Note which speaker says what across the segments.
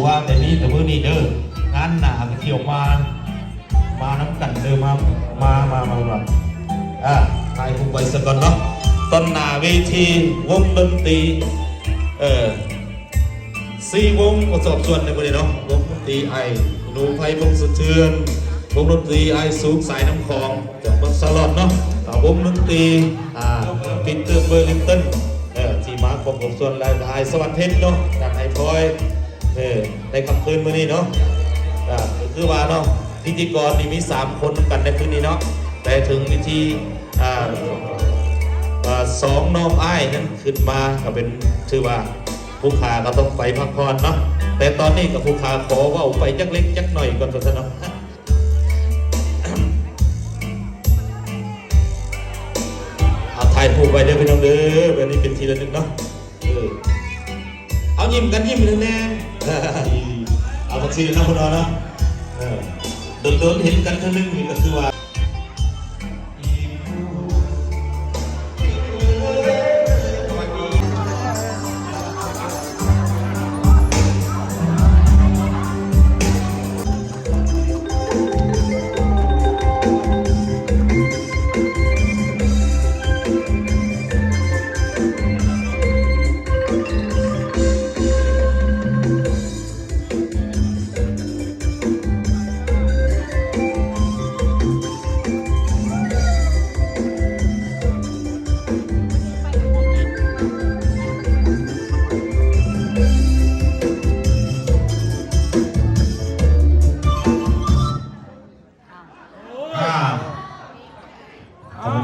Speaker 1: ว่าแต่นี้แต่เมื่อนี้เด้องานหนาไปเที่ยวมาน้ำกันเดิมมาถ่ายรูปไว้สักก่อนเนาะตอนหน้าเวทีวงดนตรี4 วงประกอบส่วนในบริเวณเนาะวงดนตรีไอดูไพวงสะเทือนวงดนตรีไอสูงสายน้ำคลองจากบัสซาลอนเนาะวงดนตรีปีเตอร์เบอร์ลิงตันที่มาประกอบส่วนลายสวรรค์เพชรเนาะจากไอพลอยในคำคืนมื้อนี้เนาะคือว่าเนาะพิธีกรนี่มี3 คนกันในคืนนี้เนาะแต่ถึงวิธี2 น้องอ้ายนั้นขึ้นมาก็เป็นชื่อว่าผู้ขาก็ต้องไปพักผ่อนเนาะแต่ตอนนี้กับผู้ขาขอว่าไปจักเล็กจักหน่อยก่อนซะเนาะถ่ายรูปไปเด้อพี่น้องเด้อวันนี้เป็นทีละนึงเนาะเอายิ้มกันยิ้มแน่เอาสักทีนะคุณน้องเนาะเดินเห็นกันเท่านึงนี่ก็คือว่า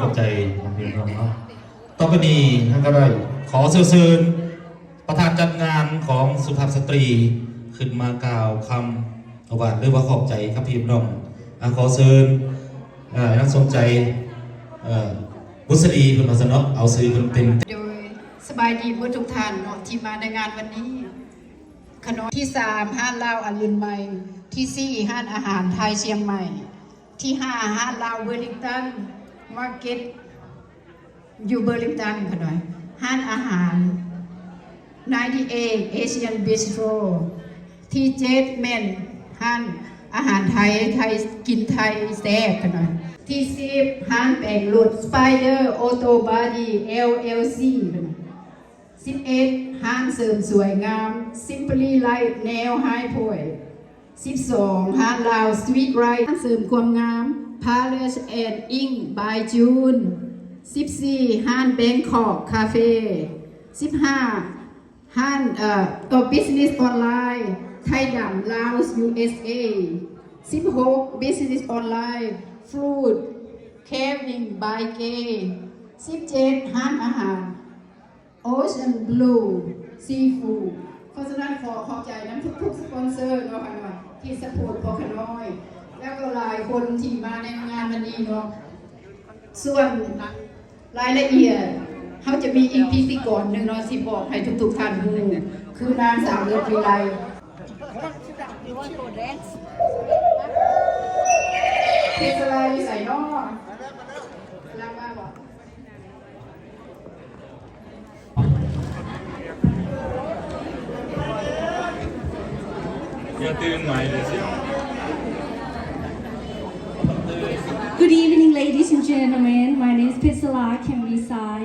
Speaker 1: ขอบใจน้องเพียงน้องเนาะต่อไปนี้ท่านก็ได้ขอเชิญประธานจัดงานของสุภาพสตรีขึ้นมากล่าวคำอวดหรือว่าขอบใจครับพี่น้องขอเชิญนักสนใจบุษรีคุณมาสนอเอาซื้อคุณเป็น
Speaker 2: โดยสบายดีเพื่อทุกท่านเนาะที่มาในงานวันนี้ขนมที่3ห้านลาวอรุณใหม่ที่4ห้านอาหารไทยเชียงใหม่ที่5ห้านลาวเวอร์ลิงตันมาร์เก็ตอยู่เบอร์ลิงตันค่ะหน่อยห้านอาหาร98 Asian Bistro ที่7เมนห้านอาหารไทยกินไทยแซ่บค่ะหน่อยที่10ห้านแปลงรถ Spider Auto Body LLC ค่ะหน่อย11ห้านเสริมสวยงาม Simply Light Nail High Point 12ห้านลาว Sweet Right ห้านเสริมความงามPalace and Ink by June 14ห้าน Bangkok Cafe 15ห้านBusiness Online ไทยดำ Laos USA 16 Business Online Food Caring by Gay 17ห้านอาหาร Ocean Blue Seafood เพราะฉะนั้นขอบใจน้ำทุกสปอนเซอร์เนาะค่ะที่สปอร์ตพอขน้อยแล้วก็หลายคนที่มาในงานวันนี้เนาะส่วนรายละเอียดเขาจะมีอีกพิธีกรหนึ่งเนาะที่บอกให้ทุกท่านรู้คือนางสาวเลือดวิไลเทศลายใส่นอกรักมากบอก
Speaker 1: อย่าตื่นใหม่เลยสิ
Speaker 3: Good evening, ladies and gentlemen. My name is Pisala Kemrisai.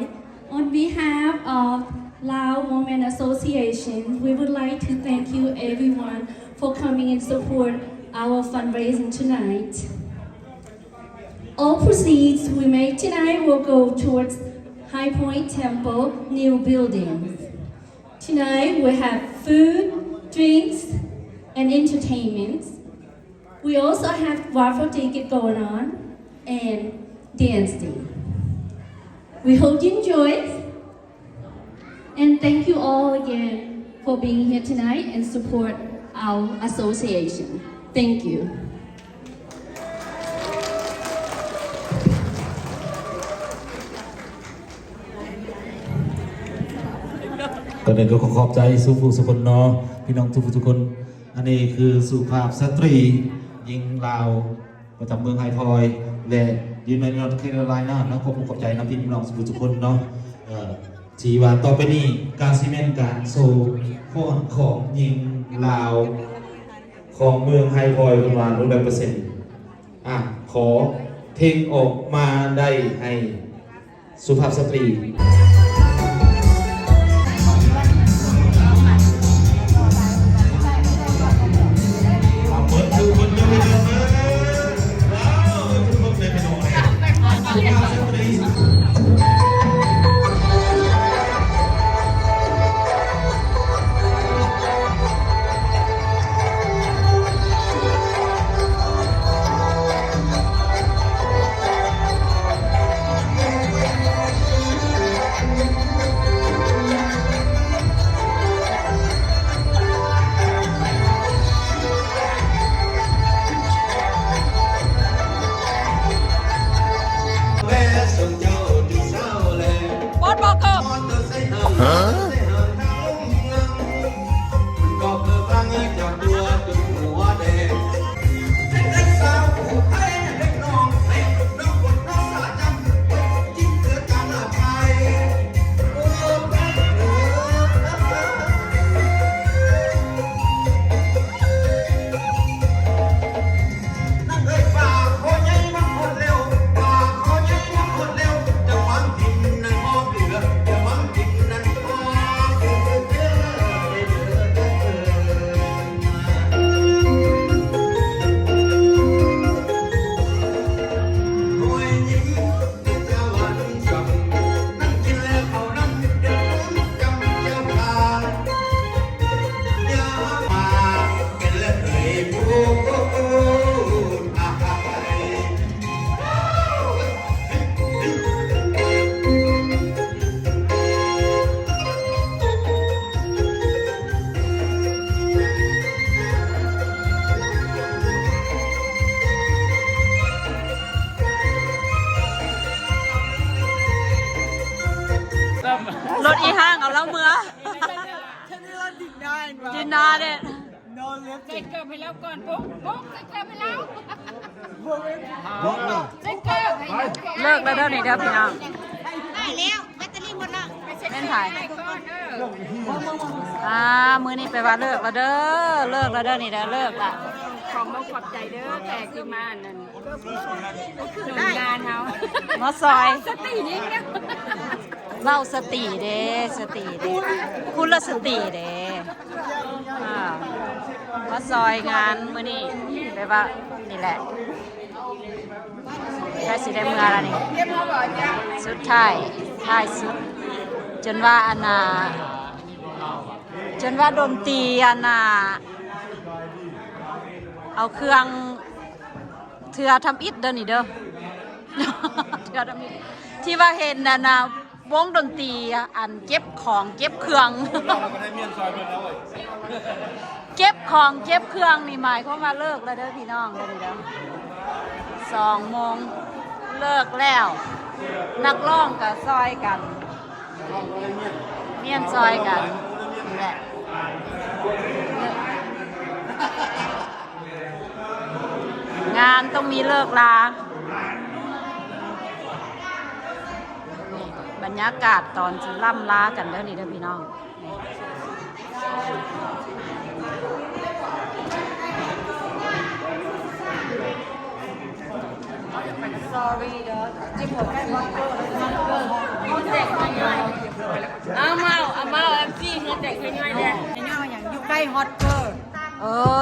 Speaker 3: On behalf of Lao Women Association, we would like to thank you everyone for coming and support our fundraising tonight. All proceeds we make tonight will go towards High Point Temple new buildings. Tonight we have food, drinks, and entertainment. We also have raffle ticket going on and dancing. We hope you enjoy it. And thank you all again for being here tonight and support our association. Thank you.
Speaker 1: ก็เลยก็ขอบใจสุภุสุคนเนาะพี่น้องทุกทุกคนอันนี้คือสุภาพสตรีหญิงลาวประจำเมืองไฮพอยและยืนในนอร์ทแคโรไลนาเนาะขอบใจน้ำพี่น้องทุกคนเนาะที่ว่าต่อไปนี้การซีเมนต์การโซ่ของหญิง ลาวของเมืองไฮพอยประมาณ100%ขอเพลงออกมาได้ให้สุภาพสตรีเปิดคือคนเดียวเลยว้าวทุกคนเลยเป็นอะไรสุภาพสตรี
Speaker 4: รถอีห้างเอาแล้วเมื่อจินนาเนี่ย
Speaker 5: ใส่เกลือไปแล้วก่อนปุ๊บใส่เกลือไปแล้วใส่เกลือไปแล้ว
Speaker 4: เลิกแล้วเด้อนี่เด้อพี่น้อง
Speaker 5: ได้แล้วแบตเตอรี่หมดแล้ว
Speaker 4: แม่นถ่ายมื้อนี้ไปว่าเลิกแล้วเด้อเลิกแล้วเด้อนี่เด้อเลิกละ
Speaker 5: ของมาขอบใจเด้อแต่คือมานั่นหนุนงานเขา
Speaker 4: มาซอย
Speaker 5: สตินี่เนี่ย
Speaker 4: เล่าสติเด้สติเด้คุณละสติเด้มาซอยงานมื้อนี้ไปว่านี่แหละแค่สิได้เมื่อแล้วนี่สุดท้ายสุดจนว่าอันน่ะจนว่าดนตรีอันน่ะเอาเครื่องเถื่อทำอิฐเด้อนี่เด้อ เถื่อทำอิฐที่ว่าเห็นน่ะนะวงดนตรีอันเก็บของเก็บเครื่อง เก็บของเก็บเครื่องนี่หมายความว่าเลิกแล้วเด้อพี่น้องเด้อนี่เด้อ2 โมงเลิกแล้ว นักร้องกับซอยกันเมียนซอยกันนี่แหละงานต้องมีเลิกลาบรรยากาศตอนที่ล่ำลากันเด้อนี่เด้อพี่น้อง sorry เด้อจิบหัวใกล้มากเกินเด็กง่ายๆเอามาพี่เงินเด็กง่ายๆเนี่ย
Speaker 6: ไอ้นี่อย่างอยู่ใกล้ฮอตเกอร์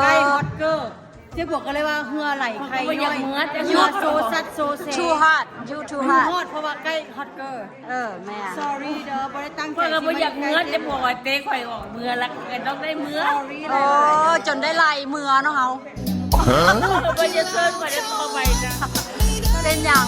Speaker 4: ใก
Speaker 6: ใก
Speaker 4: ล้
Speaker 6: ล้
Speaker 4: ฮ
Speaker 6: ฮ
Speaker 4: อ
Speaker 6: อ
Speaker 4: ต
Speaker 6: ตเกอร์เจ๊บอกกันเลยว่าเฮือไหลใครย่อยเฮือโซซัดโซเซ
Speaker 4: too hot you too
Speaker 6: ฮ
Speaker 4: hot
Speaker 6: อตเพราะว่าใกล้ฮอตเกอร์
Speaker 4: แม่
Speaker 6: sorry เด้อบ่ได้ตั้งใจ
Speaker 5: เพื่อนก็ไม่อยากเมื่อจะบอกว่าเต้ข่อยออกเมื่อแล้วกันต้องได้เมื่อ
Speaker 6: sorry เล
Speaker 4: โอ้
Speaker 6: ย
Speaker 4: จนได้ไล่เมือเนาะเฮา
Speaker 5: ไม่จะเซิร์ฟกว่าจะต่อไปนะ
Speaker 4: เป็นอย่าง